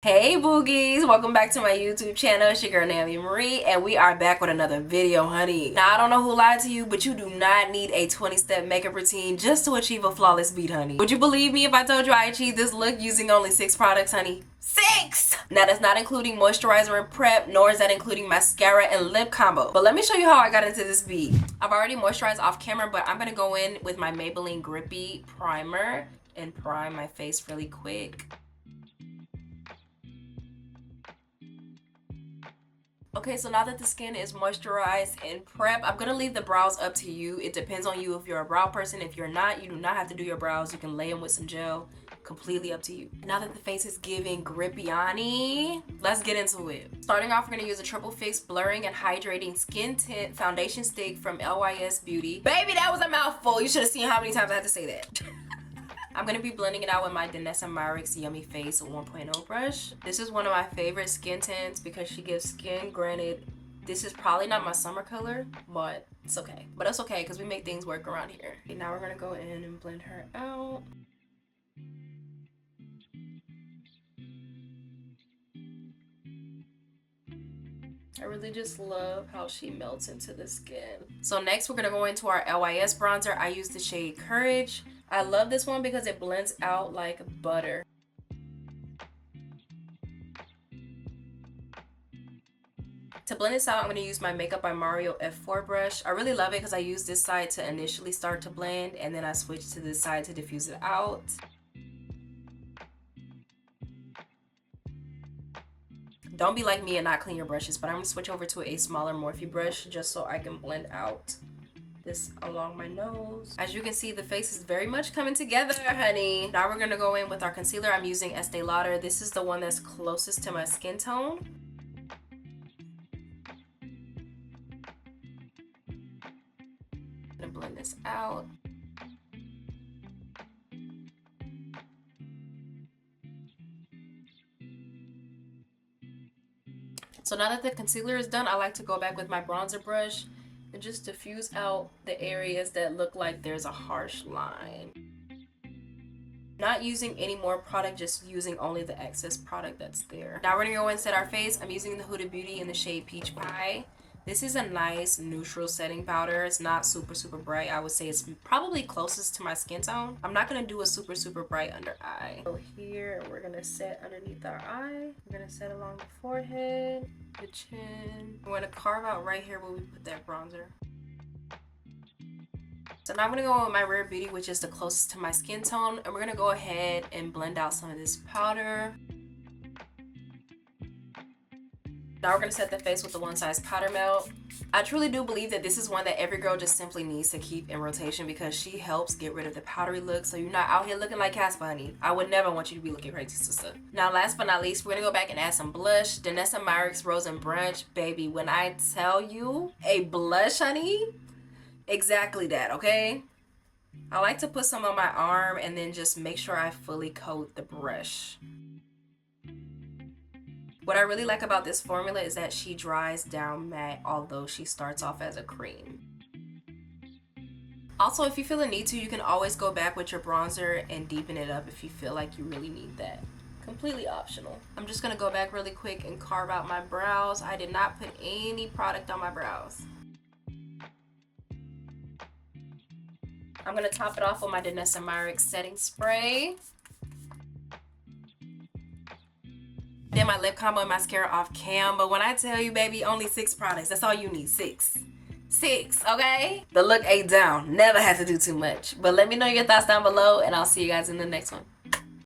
Hey boogies, welcome back to my YouTube channel. It's your girl Naomi Marie, and we are back with another video, honey. Now I don't know who lied to you, but you do not need a 20-step makeup routine just to achieve a flawless beat, honey. Would you believe me if I told you I achieved this look using only 6 products, honey? 6! Now that's not including moisturizer and prep, nor is that including mascara and lip combo. But let me show you how I got into this beat. I've already moisturized off camera, but I'm gonna go in with my Maybelline Grippy primer and prime my face really quick. Okay, so now that the skin is moisturized and prep, I'm gonna leave the brows up to you. It depends on you if you're a brow person. If you're not, you do not have to do your brows. You can lay them with some gel. Completely up to you. Now that the face is giving grippy-ani, let's get into it. Starting off, we're gonna use a triple fix blurring and hydrating skin tint foundation stick from LYS Beauty. Baby, that was a mouthful. You should have seen how many times I had to say that. I'm going to be blending it out with my naomimarie Yummy Face 1.0 brush. This is one of my favorite skin tints because she gives skin. Granted, this is probably not my summer color, but it's okay. But it's okay because we make things work around here. Okay, now we're going to go in and blend her out. I really just love how she melts into the skin. So next we're going to go into our LYS bronzer. I use the shade Courage. I love this one because it blends out like butter. To blend this out, I'm going to use my Makeup by Mario F4 brush. I really love it because I use this side to initially start to blend and then I switch to this side to diffuse it out. Don't be like me and not clean your brushes, but I'm going to switch over to a smaller Morphe brush just so I can blend out this along my nose. As you can see, the face is very much coming together, honey. Now we're going to go in with our concealer. I'm using Estee Lauder. This is the one that's closest to my skin tone. I'm going to blend this out. So now that the concealer is done, I like to go back with my bronzer brush and just diffuse out the areas that look like there's a harsh line. Not using any more product, just using only the excess product that's there. Now we're gonna go and set our face. I'm using the Huda Beauty in the shade Peach Pie. This is a nice neutral setting powder. It's not super bright. I would say it's probably closest to my skin tone. I'm not gonna do a super bright under eye. So here we're gonna set underneath our eye. We're gonna set along the forehead, the chin. We're gonna carve out right here where we put that bronzer. So now I'm gonna go with my Rare Beauty, which is the closest to my skin tone, and we're gonna go ahead and blend out some of this powder. Now we're gonna set the face with the One Size Powder Melt. I truly do believe that this is one that every girl just simply needs to keep in rotation because she helps get rid of the powdery look so you're not out here looking like Casper, honey. I would never want you to be looking crazy, sister. Now last but not least, we're gonna go back and add some blush. naomimarie Rose and Brunch. Baby, when I tell you a blush, honey, exactly that, okay? I like to put some on my arm and then just make sure I fully coat the brush. What I really like about this formula is that she dries down matte, although she starts off as a cream. Also, if you feel a need to, you can always go back with your bronzer and deepen it up if you feel like you really need that. Completely optional. I'm just gonna go back really quick and carve out my brows. I did not put any product on my brows. I'm gonna top it off with my naomimarie setting spray. Then my lip combo and mascara off cam. But when I tell you, baby, only 6 products. That's all you need. 6, okay? The look ain't down. Never had to do too much. But let me know your thoughts down below, and I'll see you guys in the next one.